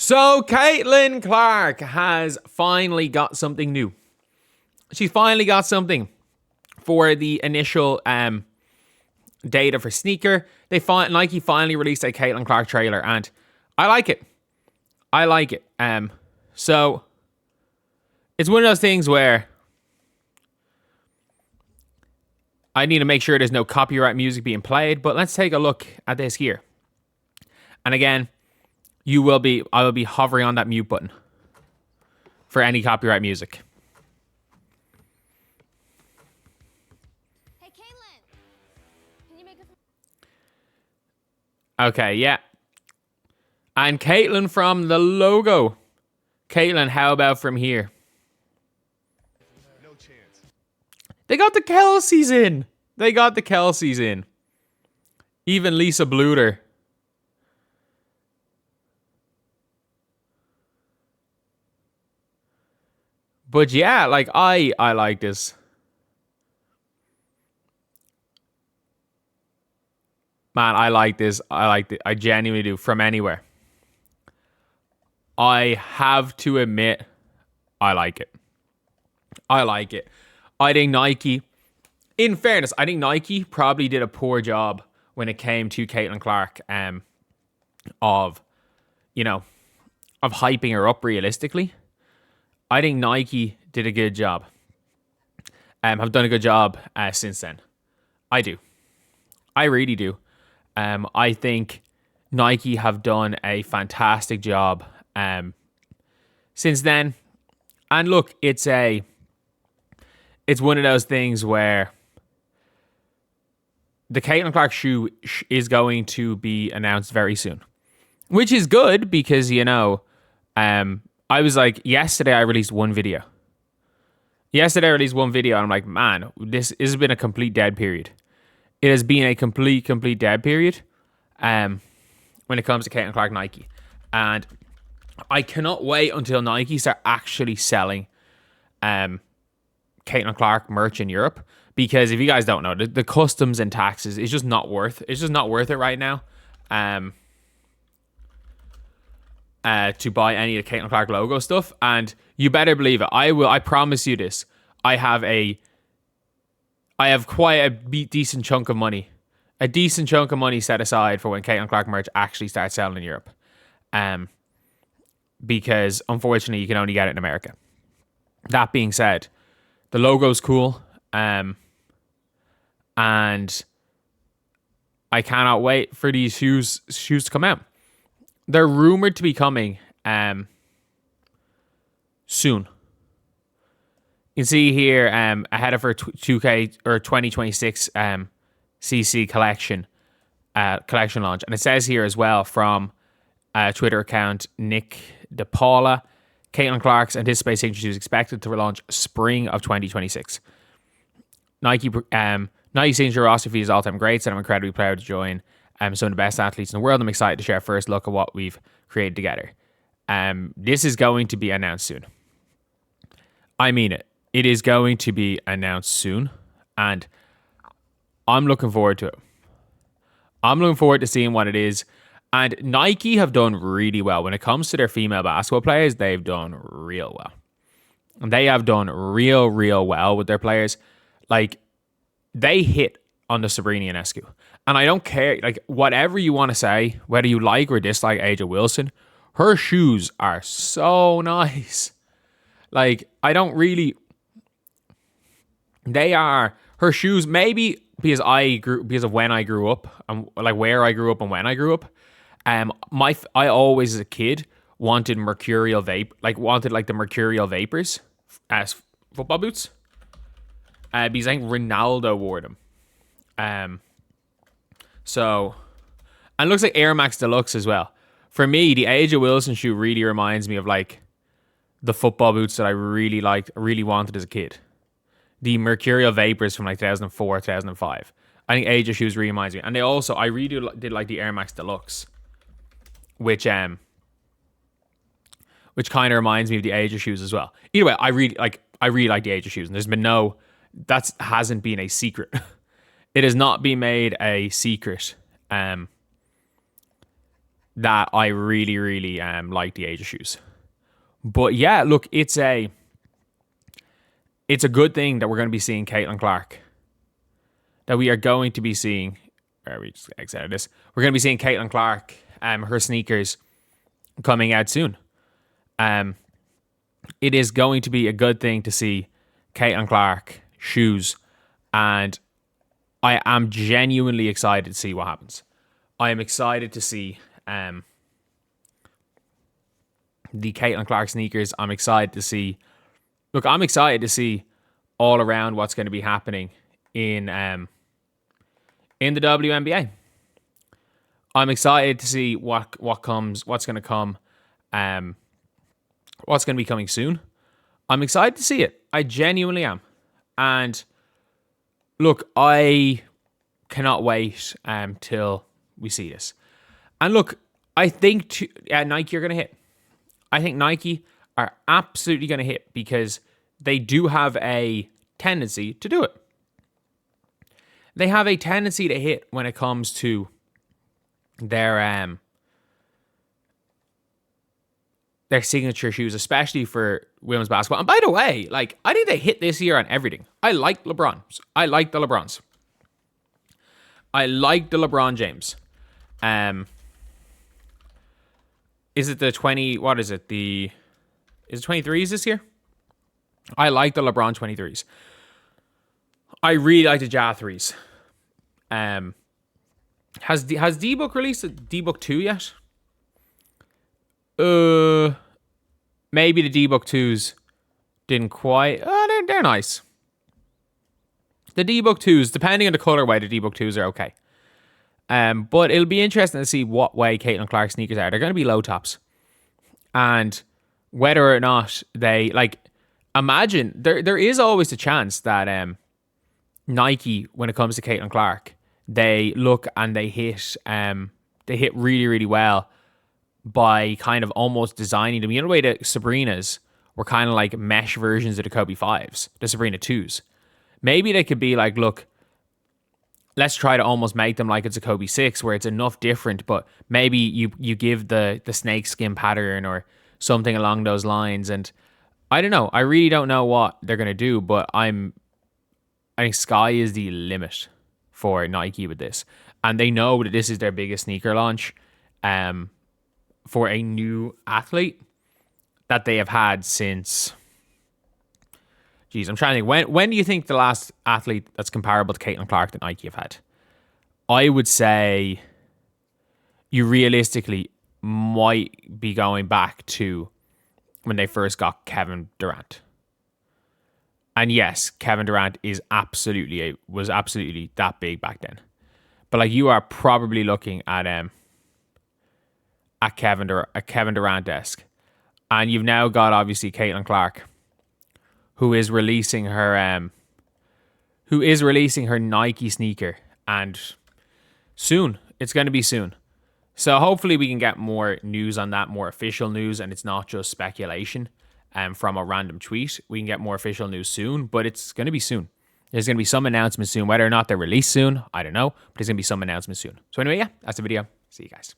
So Caitlin Clark has finally got something new. She's finally got something for the initial data for sneaker. Nike finally released a Caitlin Clark trailer, and I like it. So it's one of those things where I need to make sure there's no copyright music being played. But let's take a look at this here. And again, I will be hovering on that mute button for any copyright music. Hey, Caitlin, can you make us? Okay, yeah. And Caitlin from the logo. Caitlin, how about from here? No chance. They got the Kelseys in. Even Lisa Bluter. But yeah, like I like this. Man, I like this. I genuinely do. From anywhere. I have to admit, I like it. I think Nike, in fairness, I think Nike probably did a poor job when it came to Caitlin Clark of hyping her up realistically. I think Nike did a good job. Have done a good job since then. I do. I really do. I think Nike have done a fantastic job since then. And look, it's one of those things where the Caitlin Clark shoe is going to be announced very soon, which is good because, I was like, yesterday I released one video. And I'm like, man, this has been a complete dead period. It has been a complete dead period when it comes to Caitlin Clark Nike. And I cannot wait until Nike start actually selling Caitlin Clark merch in Europe. Because if you guys don't know, the customs and taxes is just not worth it right now. To buy any of the Caitlin Clark logo stuff, and you better believe it. I promise you this. I have quite a decent chunk of money set aside for when Caitlin Clark merch actually starts selling in Europe. Because unfortunately you can only get it in America. That being said, the logo's cool. And I cannot wait for these shoes to come out. They're rumored to be coming soon. You can see here ahead of her 2K or 2026 CC collection launch, and it says here as well from Twitter account Nick DePaula, Caitlin Clark's anticipated signature shoes expected to launch spring of 2026. Nike signature roster features all-time greats, and I'm incredibly proud to join some of the best athletes in the world. I'm excited to share a first look at what we've created together. This is going to be announced soon. I mean it. It is going to be announced soon. And I'm looking forward to it. I'm looking forward to seeing what it is. And Nike have done really well. When it comes to their female basketball players, they've done real well. And they have done real well with their players. Like, they hit on the Sabrina Ionescu. And I don't care, like, whatever you want to say, whether you like or dislike Angel Wilson, her shoes are so nice. Like, I don't really... They are... Her shoes, maybe because of when I grew up, and like where I grew up and when I grew up, I always as a kid wanted the mercurial vapors as football boots. Because I think Ronaldo wore them. So, and it looks like Air Max Deluxe as well. For me, the Angel Wilson shoe really reminds me of like the football boots that I really wanted as a kid. The Mercurial Vapors from like 2004, 2005. I think Angel shoes really reminds me. And I really did like the Air Max Deluxe. Which kind of reminds me of the Angel shoes as well. Either way, I really like the Angel shoes. And there's been that hasn't been a secret. It has not been made a secret that I really, really like the Asia shoes. But yeah, look, it's a good thing that we're going to be seeing Caitlin Clark. That we are going to be seeing, or we just exited this. We're going to be seeing Caitlin Clark, her sneakers coming out soon. It is going to be a good thing to see Caitlin Clark shoes, and I am genuinely excited to see what happens. I am excited to see the Caitlin Clark sneakers. I'm excited to see all around what's going to be happening in the WNBA. I'm excited to see what's going to come, what's going to be coming soon. I'm excited to see it. I genuinely am. And look, I cannot wait till we see this. And look, I think Nike are going to hit. I think Nike are absolutely going to hit because they do have a tendency to do it. They have a tendency to hit when it comes to their signature shoes, especially for women's basketball. And by the way, like, I think they hit this year on everything. I like LeBrons. I like the LeBrons. I like the LeBron James. Is it the 20? What is it? Is it 23s this year? I like the LeBron 23s. I really like the Ja 3s. Has D-Book released a D-Book 2 yet? Maybe the D-Book 2s didn't quite. They're nice. The D-Book 2s, depending on the colorway, the D-Book 2s are okay. But it'll be interesting to see what way Caitlin Clark sneakers are. They're going to be low tops. And whether or not they, like, imagine, there is always a chance that Nike, when it comes to Caitlin Clark, they look and they hit really, really well by kind of almost designing them. You know the way the Sabrinas were kind of like mesh versions of the Kobe 5s, the Sabrina 2s. Maybe they could be like, look, let's try to almost make them like it's a Kobe 6 where it's enough different, but maybe you give the snake skin pattern or something along those lines. And I don't know. I really don't know what they're going to do, but I think sky is the limit for Nike with this. And they know that this is their biggest sneaker launch for a new athlete that they have had since... Geez, I'm trying to think. When do you think the last athlete that's comparable to Caitlin Clark that Nike have had? I would say you realistically might be going back to when they first got Kevin Durant. And yes, Kevin Durant was absolutely that big back then. But like, you are probably looking at Kevin Durant-esque. And you've now got obviously Caitlin Clark, who is releasing her Nike sneaker, and soon. It's going to be soon. So hopefully we can get more news on that, more official news, and it's not just speculation from a random tweet. We can get more official news soon, but it's going to be soon. There's going to be some announcement soon. Whether or not they're released soon, I don't know, but there's going to be some announcement soon. So anyway, yeah, that's the video. See you guys.